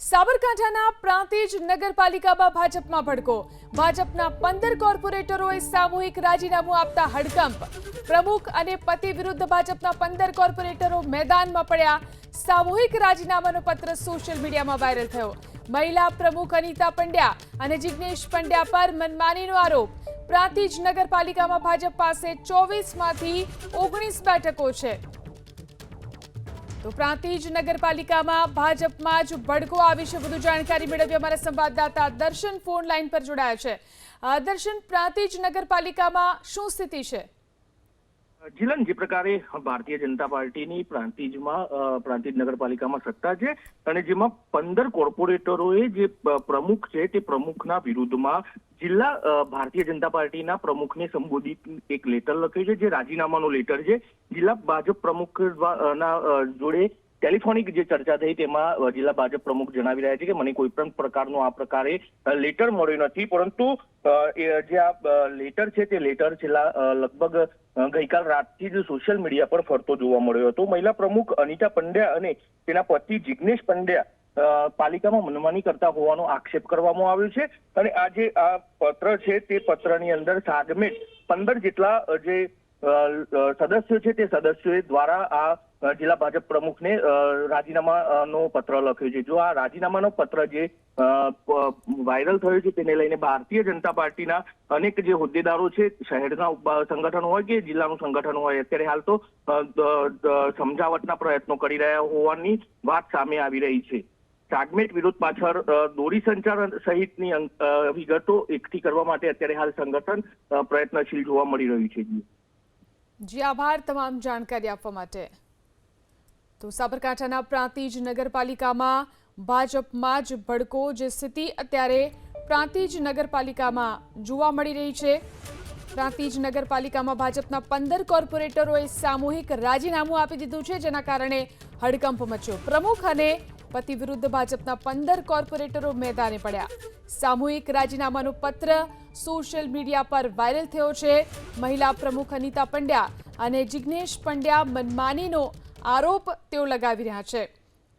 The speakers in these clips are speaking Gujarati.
સાબરકાંઠાના પ્રાંતિજ નગરપાલિકામાં ભાજપમાં ભડકો. ભાજપના 15 કોર્પોરેટરોએ સામૂહિક રાજીનામું આપતા હડકંપ. પ્રમુખ અને પતિ વિરુદ્ધ ભાજપના 15 કોર્પોરેટરો મેદાનમાં પડ્યા. સામૂહિક રાજીનામાનો પત્ર સોશિયલ મીડિયામાં વાયરલ થયો. મહિલા પ્રમુખ અનિતા પંડ્યા અને જિગ્નેશ પંડ્યા પર મનમાનીનો આરોપ. પ્રાંતિજ નગરપાલિકામાં ભાજપ પાસે 24માંથી 19 બેઠકો છે. તો પ્રાંતિજ નગરપાલિકામાં ભાજપમાં જ ભડકો. આ વિશે વધુ જાણકારી મેળવી અમારા સંવાદદાતા દર્શન ફોન લાઈન પર જોડાયા છે. દર્શન, પ્રાંતિજ નગરપાલિકામાં શું સ્થિતિ છે? જીલન, જે પ્રકારે ભારતીય જનતા પાર્ટીની પ્રાંતિજ નગરપાલિકામાં સત્તા છે અને જેમાં 15 કોર્પોરેટરોએ જે પ્રમુખ છે તે પ્રમુખના વિરુદ્ધમાં જિલ્લા ભારતીય જનતા પાર્ટીના પ્રમુખને સંબોધિત એક લેટર લખ્યું છે, જે રાજીનામાનો લેટર છે. જિલ્લા ભાજપ પ્રમુખના જોડે ટેલિફોનિક જે ચર્ચા થઈ તેમાં જિલ્લા ભાજપ પ્રમુખ જણાવી રહ્યા છે કે મને કોઈ પણ પ્રકારનો આ પ્રકારે લેટર મળ્યો નથી, પરંતુ જે આ લેટર છે તે લેટર છેલ્લા લગભગ ગઈકાલ રાતથી જ સોશિયલ મીડિયા પર ફરતો જોવા મળ્યો હતો. મહિલા પ્રમુખ અનિતા પંડ્યા અને તેના પતિ જિગ્નેશ પંડ્યા પાલિકામાં મનમાની કરતા હોવાનો આક્ષેપ કરવામાં આવ્યો છે. અને આ જે આ પત્ર છે તે પત્રની અંદર સાગમેટ 15 જેટલા જે સદસ્યો છે તે સદસ્યો દ્વારા આ જિલ્લા ભાજપ પ્રમુખને રાજીનામાનો પત્ર લખ્યો છે. જો આ રાજીનામાનો પત્ર જે વાયરલ થયો છે તેને લઈને ભારતીય જનતા પાર્ટીના અનેક જે હોદ્દેદારો છે, શહેરના સંગઠન હોય કે જિલ્લાનું સંગઠન હોય, અત્યારે હાલ તો સમજાવટના પ્રયત્નો કરી રહ્યા હોવાની વાત સામે આવી રહી છે. સાગમેટ વિરોધ પાછળ દોરી સંચાર સહિતની વિગતો એકઠી કરવા માટે અત્યારે હાલ સંગઠન પ્રયત્નશીલ જોવા મળી રહ્યું છે. જી આભાર તમામ જાણકારી આપવા માટે. તો સાબરકાંઠાના પ્રાંતિજ નગરપાલિકામાં ભાજપમાં જ ભડકો. જે સ્થિતિ અત્યારે પ્રાંતિજ નગરપાલિકામાં જોવા મળી રહી છે. પ્રાંતિજ નગરપાલિકામાં ભાજપના 15 કોર્પોરેટરોએ સામૂહિક રાજીનામું આપી દીધું છે, જેના કારણે હડકંપ મચ્યો. પ્રમુખ અને પતિ વિરુદ્ધ ભાજપના 15 કોર્પોરેટરો મેદાને પડ્યા. સામૂહિક રાજીનામાનો પત્ર સોશિયલ મીડિયા પર વાયરલ થયો છે. મહિલા પ્રમુખ અનિતા પંડ્યા અને જિગ્નેશ પંડ્યા મનમાનીનો આરોપ તેઓ લગાવી રહ્યા છે.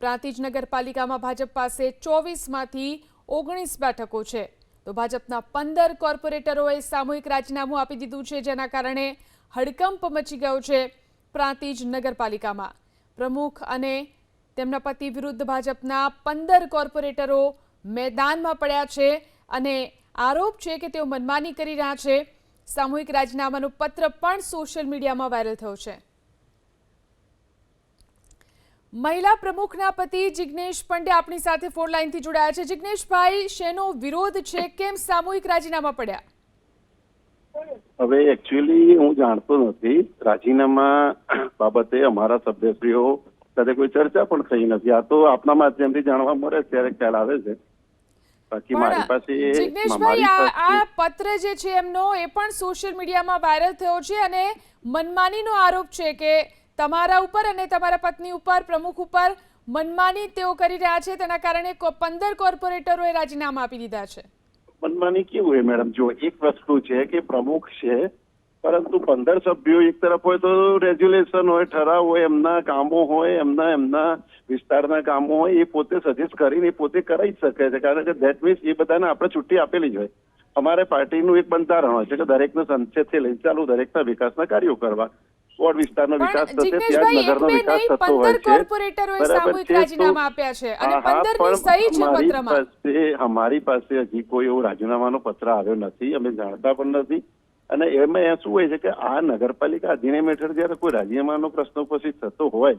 પ્રાંતિજ નગરપાલિકામાં ભાજપ પાસે 24માંથી 19 બેઠકો છે. તો ભાજપના 15 કોર્પોરેટરોએ સામૂહિક રાજીનામું આપી દીધું છે, જેના કારણે હડકંપ મચી ગયો છે પ્રાંતિજ નગરપાલિકામાં. પ્રમુખ અને તેમના પતિ વિરુદ્ધ ભાજપના 15 કોર્પોરેટરો મેદાનમાં પડ્યા છે અને આરોપ છે કે તેઓ મનમાની કરી રહ્યા છે. સામૂહિક રાજીનામાનો પત્ર પણ સોશિયલ મીડિયામાં વાયરલ થયો છે. મહિલા પ્રમુખના પતિ જિગ્નેશ પંડ્યા આપણી સાથે ફોન લાઈનથી જોડાયા છે. જિગ્નેશભાઈ, શેનો વિરોધ છે? કેમ સામૂહિક રાજીનામા પડ્યા? હવે એકચ્યુઅલી હું જાણતો નથી. રાજીનામા બાબતે અમારા સભ્યશ્રીઓ સાથે કોઈ ચર્ચા પણ થઈ નથી. આ તો આપના માધ્યમથી જાણવા મળે ત્યારે ખ્યાલ આવે છે. બાકી મારી પાસે જિગ્નેશભાઈ, આ પત્ર જે છે એમનો એ પણ સોશિયલ મીડિયામાં વાયરલ થયો છે અને મનમાનીનો આરોપ છે કે તમારા ઉપર અને તમારા પત્ની ઉપર, પ્રમુખ ઉપર મનમાની તેઓ કરી રહ્યા છે. તેના કારણે 15 કોર્પોરેટરોએ રાજીનામા આપી દીધા છે. મનમાની કેવું હોય મેડમ? જો એક વસ્તુ છે કે પ્રમુખ છે, પરંતુ 15 સભ્યો એક તરફ હોય તો રેગ્યુલેશન હોય, ઠરાવ હોય, એમના કામો હોય, એમના વિસ્તારના કામો હોય, એ પોતે સજેસ્ટ કરીને પોતે કરાવી જ શકે છે. કારણ કે ધેટ મીન્સ એ બધાને આપણે છુટ્ટી આપેલી જ હોય. અમારે પાર્ટીનું એક બંધારણ હોય છે કે દરેકને સંસદથી લઈ ચાલુ દરેકના વિકાસના કાર્યો કરવા. વોર્ડ વિસ્તારનો વિકાસ થશે ત્યાં જ નગરનો વિકાસ થતો હોય છે. અમારી પાસે હજી કોઈ એવો રાજીનામાનો પત્ર આવ્યો નથી. અમે જાણતા પણ નથી. અને એમાં શું હોય છે કે આ નગરપાલિકા અધિનિયમ હેઠળ જયારે કોઈ રાજીનામાનો પ્રશ્ન ઉપસ્થિત થતો હોય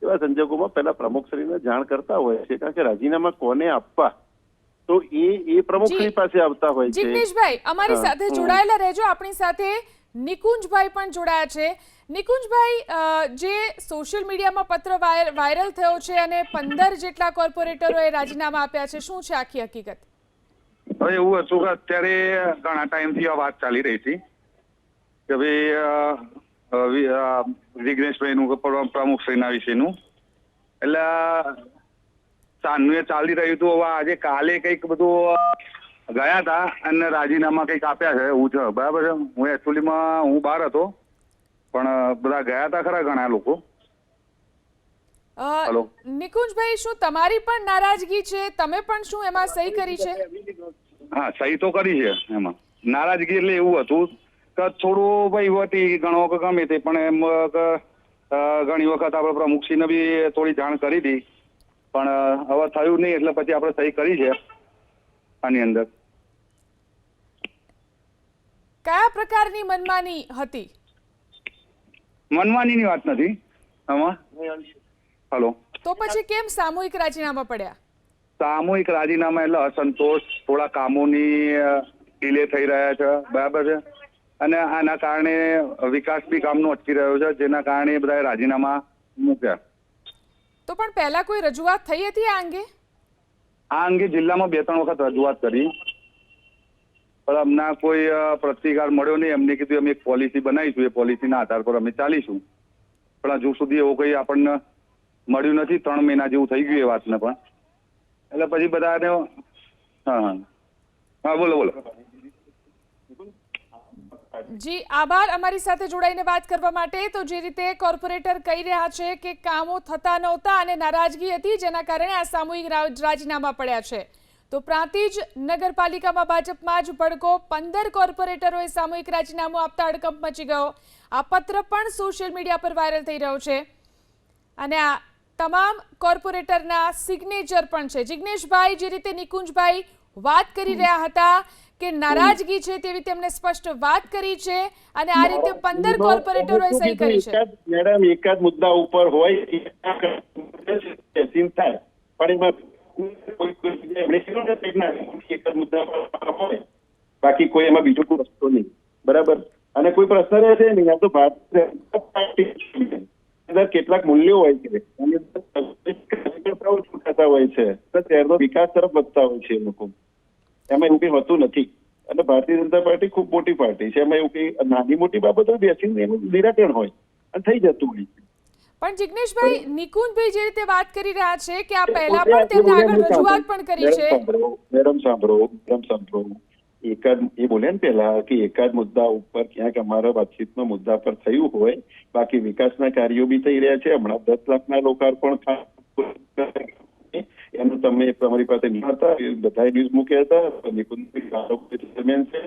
એવા સંજોગોમાં પહેલા પ્રમુખશ્રીને જાણ કરતા હોય છે. કારણ કે રાજીનામા કોને આપવા તો એ પ્રમુખશ્રી પાસે આવતા હોય છે. જિગ્નેશભાઈ, અમારી સાથે જોડાયેલા રહેજો. આપણી સાથે નિકુંજભાઈ પણ જોડાયા છે. નિકુંજભાઈ, જે સોશિયલ મીડિયામાં પત્ર વાયરલ થયો છે અને 15 જેટલા કોર્પોરેટરોએ રાજીનામા આપ્યા છે, શું છે આખી હકીકત? હવે એવું હતું કે અત્યારે ઘણા ટાઈમથી આ વાત ચાલી રહી હતી કે ભાઈ જિગ્નેશભાઈનું પ્રમુખશ્રીના વિશેનું, એટલે સાંજનું એ ચાલી રહ્યું હતું. હવે આજે કાલે કંઈક બધું ગયા હતા અને રાજીનામા કંઈક આપ્યા છે એવું છે, બરાબર છે. હું એકચ્યુઅલીમાં બહાર હતો, પણ બધા ગયા હતા ખરા ઘણા લોકો. હલો. નિકુંજભાઈ, શું તમારી પણ નારાજગી છે? તમે પણ શું એમાં સહી કરી છે? હા, સહી તો કરી છે એમાં. નારાજગી એટલે એવું હતું કે થોડું વહીવટી ગણો કે ગમે તે, પણ એમ ઘણી વખત આપણે પ્રમુખશ્રીને બી થોડી જાણ કરી હતી, પણ હવે થયું નહીં એટલે પછી આપણે સહી કરી છે આની અંદર. કયા પ્રકારની મનમાની હતી? મનમાનીની વાત નથી આમાં. હલો. તો પછી કેમ સામૂહિક રાજીનામા પડ્યા? સામૂહિક રાજીનામા એટલે અસંતોષ, થોડા કામોની ડિલે થઈ રહ્યા છે, બરાબર છે, અને આના કારણે વિકાસ બી કામનો અટકી રહ્યો છે, જેના કારણે બધાએ રાજીનામા મૂક્યા. તો પણ પહેલા કોઈ રજૂઆત થઈ હતી આ અંગે? આ અંગે જિલ્લામાં 2-3 વખત રજૂઆત કરી, પણ અમને કોઈ પ્રતિકાર મળ્યો નહીં. એમને કીધું અમે એક પોલિસી બનાવીશું, એ પોલિસીના આધાર પર અમે ચાલીશું, પણ હજુ સુધી એવું કંઈ આપણને મળ્યું નથી. 3 મહિના જેવું થઈ ગયું એ વાતને પણ. એટલે પછી બધાને હા બોલો બોલો. જી આભાર અમારી સાથે જોડાઈને વાત કરવા માટે. તો જે રીતે કોર્પોરેટર કહી રહ્યા છે કે કામો થતા નહોતા અને નારાજગી હતી, જેના કારણે આ સામૂહિક રાજીનામા પડ્યા છે. તો પ્રાંતિજ નગરપાલિકામાં ભાજપમાં જ ભડકો. 15 કોર્પોરેટરોએ સામૂહિક રાજીનામું આપતા હડકંપ મચી ગયો. આ પત્ર પણ સોશિયલ મીડિયા પર વાયરલ થઈ રહ્યો છે અને આ તમામ કોર્પોરેટરના સિગ્નેચર પણ છે. જિગ્નેશભાઈ, જે રીતે નિકુંજભાઈ વાત કરી રહ્યા હતા કે નારાજગી છે, તેવી તેમને સ્પષ્ટ વાત કરી છે અને આ રીતે 15 કોર્પોરેટરોએ સહી કરી છે. મેડમ, એક જ મુદ્દા ઉપર હોય થાય, પણ એમાં એક જ મુદ્દા પર હોય, બાકી કોઈ એમાં બીજો કોઈ રસ્તો નહીં, બરાબર. અને કોઈ પ્રશ્ન રહેશે નહીં. આ તો ભારતીય જનતા પાર્ટી અંદર કેટલાક મૂલ્યો હોય છે હોય છે, તો શહેરનો વિકાસ તરફ વધતા હોય છે. એ લોકો એમાં એવું કઈ હોતું નથી. અને ભારતીય જનતા પાર્ટી ખૂબ મોટી પાર્ટી છે, એમાં એવું કઈ નાની મોટી બાબતો બેસીને એનું નિરાકરણ હોય અને થઈ જતું હોય છે. પણ જિગ્નેશભાઈ, નિકુંજભાઈ જે રીતે વાત કરી રહ્યા છે કે આ પહેલા પણ તેમને આગળ રજૂઆત પણ કરી છે. મેડમ સાંભળો. એ બોલે ને પેલા કે એકાદ મુદ્દા ઉપર ક્યાંક અમારા વાતચીતનો મુદ્દા પર થયું હોય, બાકી વિકાસના કાર્યો બી થઈ રહ્યા છે. હમણાં 10 લાખના લોકાર્પણ એનું તમે તમારી પાસે નહીં હતા, બધા ન્યૂઝ મૂક્યા હતા. નિકુંજભાઈ છે,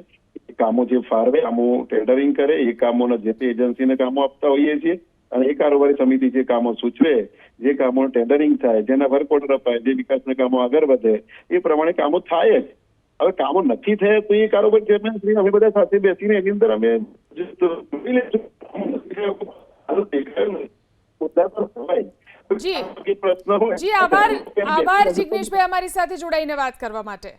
કામો જે ફાળવે, કામો ટેન્ડરિંગ કરે, એ કામોના જે તે એજન્સીને કામો આપતા હોઈએ છીએ, અને એ કારોબારી સમિતિ જે કામો સૂચવે, જે કામો ટેન્ડરિંગ થાય, જેના વર્ક ઓર્ડર અપાય, જે વિકાસના કામો આગળ વધે, એ પ્રમાણે કામો થાય જ. હવે કામો નથી થયા તો એ કારોબારી ચેરમેન અમે બધા સાથે બેસીને એની અંદર અમે જી આભાર જિગ્નેશભાઈ અમારી સાથે જોડાઈને વાત કરવા માટે.